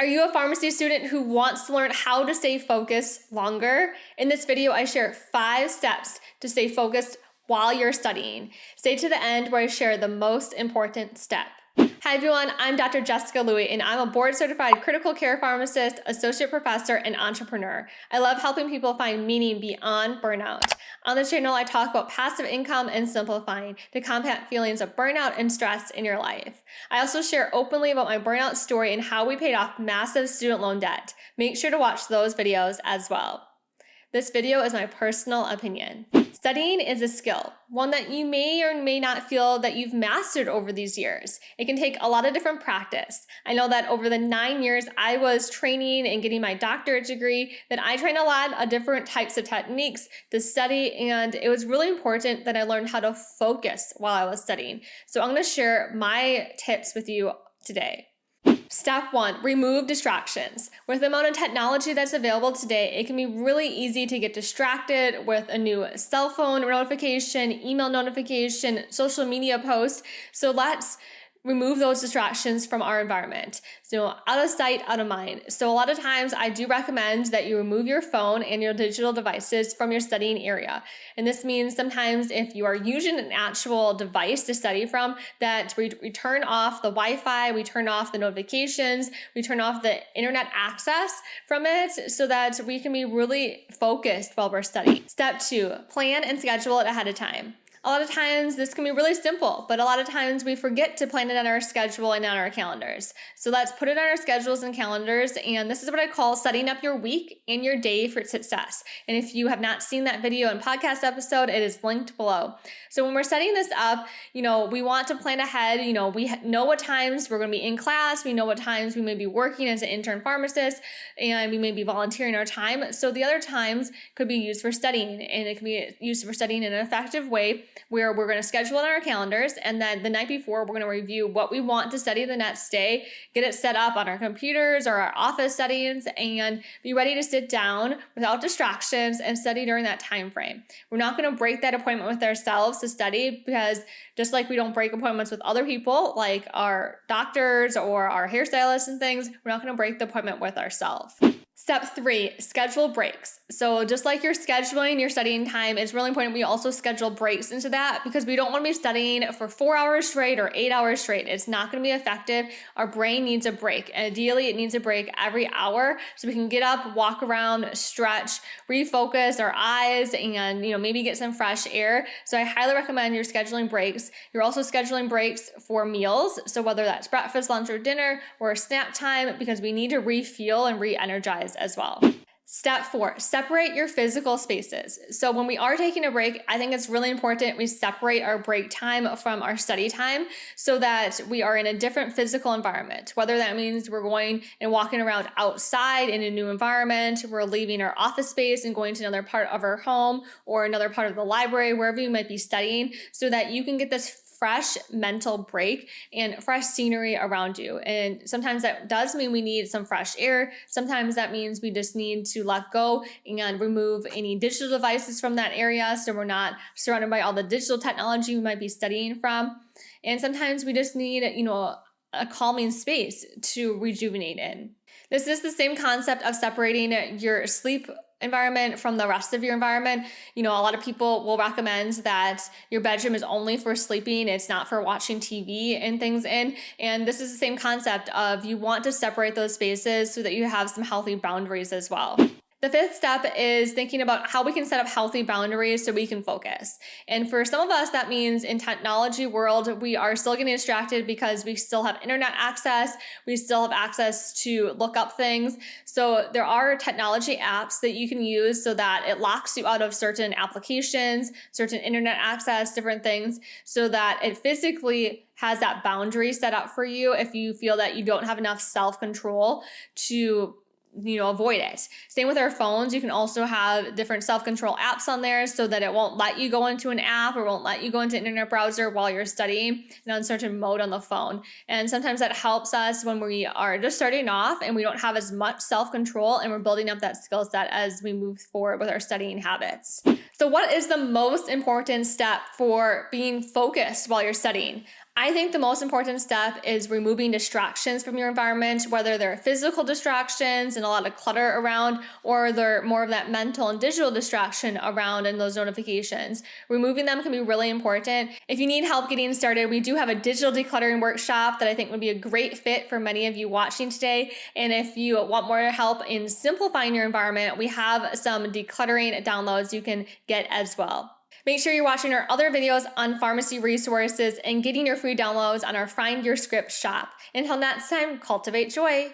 Are you a pharmacy student who wants to learn how to stay focused longer? In this video, I share 5 steps to stay focused while you're studying. Stay to the end where I share the most important step. Hi everyone, I'm Dr. Jessica Louie, and I'm a board-certified critical care pharmacist, associate professor, and entrepreneur. I love helping people find meaning beyond burnout. On this channel, I talk about passive income and simplifying to combat feelings of burnout and stress in your life. I also share openly about my burnout story and how we paid off massive student loan debt. Make sure to watch those videos as well. This video is my personal opinion. Studying is a skill, one that you may or may not feel that you've mastered over these years. It can take a lot of different practice. I know that over the 9 years I was training and getting my doctorate degree, that I trained a lot of different types of techniques to study, and it was really important that I learned how to focus while I was studying. So I'm going to share my tips with you today. Step 1, remove distractions. With the amount of technology that's available today, it can be really easy to get distracted with a new cell phone notification, email notification, social media post. So let's remove those distractions from our environment. So out of sight, out of mind. So a lot of times I do recommend that you remove your phone and your digital devices from your studying area. And this means sometimes if you are using an actual device to study from, that we turn off the Wi-Fi, we turn off the notifications, we turn off the internet access from it so that we can be really focused while we're studying. Step 2, plan and schedule it ahead of time. A lot of times this can be really simple, but a lot of times we forget to plan it on our schedule and on our calendars. So let's put it on our schedules and calendars, and this is what I call setting up your week and your day for success. And if you have not seen that video and podcast episode, it is linked below. So when we're setting this up, we want to plan ahead. We know what times we're going to be in class, we know what times we may be working as an intern pharmacist, and we may be volunteering our time. So the other times could be used for studying, and it can be used for studying in an effective way, where we're going to schedule it on our calendars, and then the night before we're going to review what we want to study the next day, get it set up on our computers or our office settings, and be ready to sit down without distractions and study during that time frame. We're not going to break that appointment with ourselves to study, because just like we don't break appointments with other people like our doctors or our hairstylists and things, we're not going to break the appointment with ourselves. Step 3, schedule breaks. So just like you're scheduling your studying time, it's really important we also schedule breaks into that, because we don't want to be studying for 4 hours straight or 8 hours straight. It's not going to be effective. Our brain needs a break. And ideally, it needs a break every hour so we can get up, walk around, stretch, refocus our eyes, and maybe get some fresh air. So I highly recommend you're scheduling breaks. You're also scheduling breaks for meals. So whether that's breakfast, lunch, or dinner, or snack time, because we need to refuel and re-energize as well. Step 4, separate your physical spaces. So when we are taking a break, I think it's really important we separate our break time from our study time so that we are in a different physical environment. Whether that means we're going and walking around outside in a new environment, we're leaving our office space and going to another part of our home or another part of the library, wherever you might be studying, so that you can get this fresh mental break and fresh scenery around you. And sometimes that does mean we need some fresh air. Sometimes that means we just need to let go and remove any digital devices from that area so we're not surrounded by all the digital technology we might be studying from. And sometimes we just need, a calming space to rejuvenate in. This is the same concept of separating your sleep environment from the rest of your environment. A lot of people will recommend that your bedroom is only for sleeping. It's not for watching TV and things in. And this is the same concept of you want to separate those spaces so that you have some healthy boundaries as well. The 5th step is thinking about how we can set up healthy boundaries so we can focus. And for some of us, that means in technology world, we are still getting distracted because we still have internet access. We still have access to look up things. So there are technology apps that you can use so that it locks you out of certain applications, certain internet access, different things, so that it physically has that boundary set up for you if you feel that you don't have enough self-control to avoid it. Same with our phones. You can also have different self-control apps on there so that it won't let you go into an app or won't let you go into an internet browser while you're studying in uncertain mode on the phone. And sometimes that helps us when we are just starting off and we don't have as much self-control and we're building up that skill set as we move forward with our studying habits. So what is the most important step for being focused while you're studying? I think the most important step is removing distractions from your environment, whether they're physical distractions and a lot of clutter around, or they're more of that mental and digital distraction around and those notifications. Removing them can be really important. If you need help getting started, we do have a digital decluttering workshop that I think would be a great fit for many of you watching today. And if you want more help in simplifying your environment, we have some decluttering downloads you can get as well. Make sure you're watching our other videos on pharmacy resources and getting your free downloads on our Find Your Script shop. Until next time, cultivate joy.